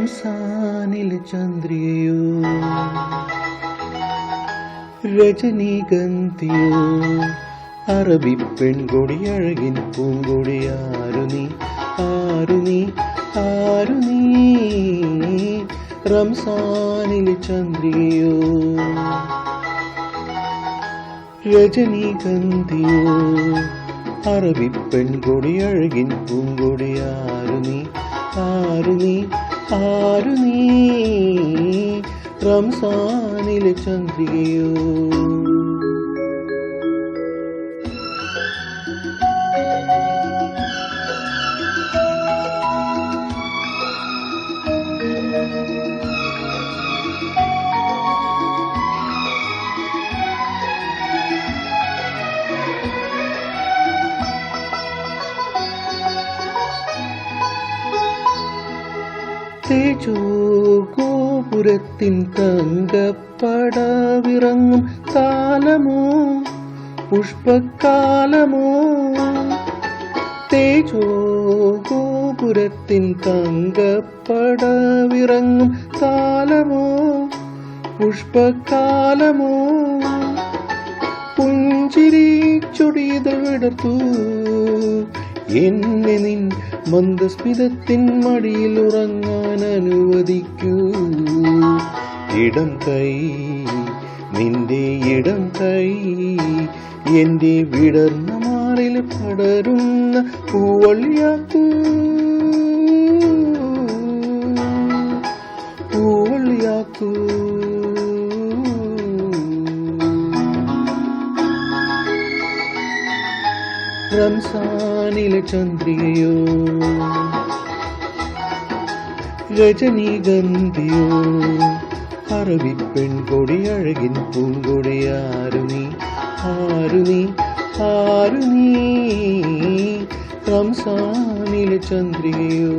റംസാനിൽ ചന്ദ്രികയോ രജനീഗന്ധിയോ അറബി പെൺകൊടി അഴകിൻ പൂങ്കൊടി ആരു നീ ആരു നീ ആരു നീ റംസാനിൽ ചന്ദ്രികയോ രജനീഗന്ധിയോ അറബി പെൺകൊടി അഴകിൻ പൂങ്കൊടി ആരു നീ ആരു നീ ആരു നീ റംസാനിലെ ചന്ദ്രികയോ ഗോപുരത്തിൻ തങ്കപ്പടവിറങ്ങും കാലമോ പുഷ്പകാലമോ ഗോപുരത്തിൻ തങ്കപ്പടവിറങ്ങും കാലമോ പുഷ്പകാലമോ പുഞ്ചിരി ചൊടിയതൾ വിടർത്തു എന്നെ നിൻ മന്ദസ്മിതത്തിൻ മടിയിൽ ഉറങ്ങാൻ അനുവദിക്കൂ. ഇടം കൈ നിന്റെ ഇടം കൈ എന്റെ വിടർന്ന മാറിൽ പടരുന്ന പൂവള്ളിയാക്കൂ പൂവള്ളിയാക്കൂ. റംസാനിലെ ചന്ദ്രികയോ രജനീഗന്ധിയോ അറബി പെൺകൊടി അഴകിൻ പൂങ്കൊടി ആരു നീ ആരു നീ ആരു നീ റംസാനിലെ ചന്ദ്രികയോ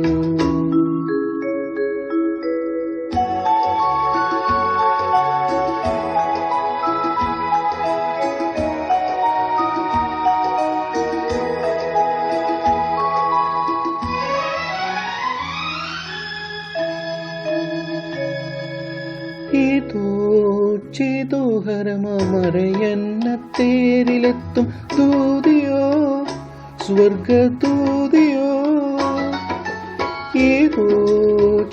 ഏതോ ഹരമറയെന്ന തേരിലെത്തും ദൂതിയോ സ്വർഗദൂതിയോ ഏതോ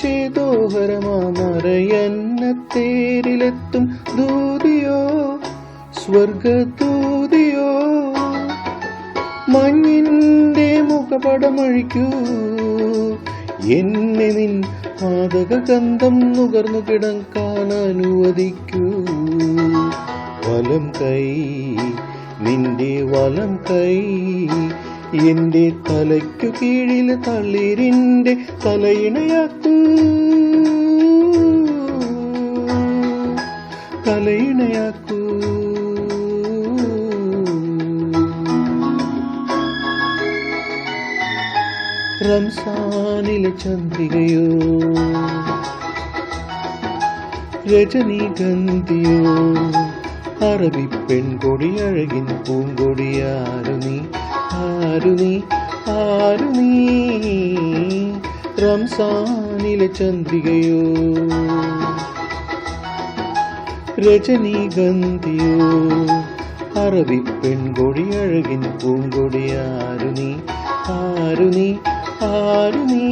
ചേതോ ഹരമറയെന്ന തേരിലെത്തും ദൂതിയോ സ്വർഗദൂതിയോ മഞ്ഞിന്റെ മുഖപടമഴിക്കൂ എന്നെ നിൻ മാദകഗന്ധം നുകർന്നു കിടക്കാൻ അനുവദിക്കൂ. വലം കൈ നിന്റെ വലം കൈ എന്റെ തലയ്ക്കു കീഴിൽ തളിരിന്റെ തലയിണയാക്കൂ തലയിണയാക്കൂ. റംസാനിലെ ചന്ദ്രികയോ രജനീഗന്ധിയോ അറബി പെൺകൊടി അഴകിൻ പൂങ്കൊടി ആരു നീ ആരു നീ ആരു നീ റംസാനിലെ ചന്ദ്രികയോ രജനീഗന്ധിയോ അറബി പെൺകൊടി അഴകിൻ പൂങ്കൊടി ആരു നീ ആരു നീ ആരു നീ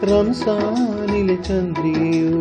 റംസാനിലെ ചന്ദ്രികയോ.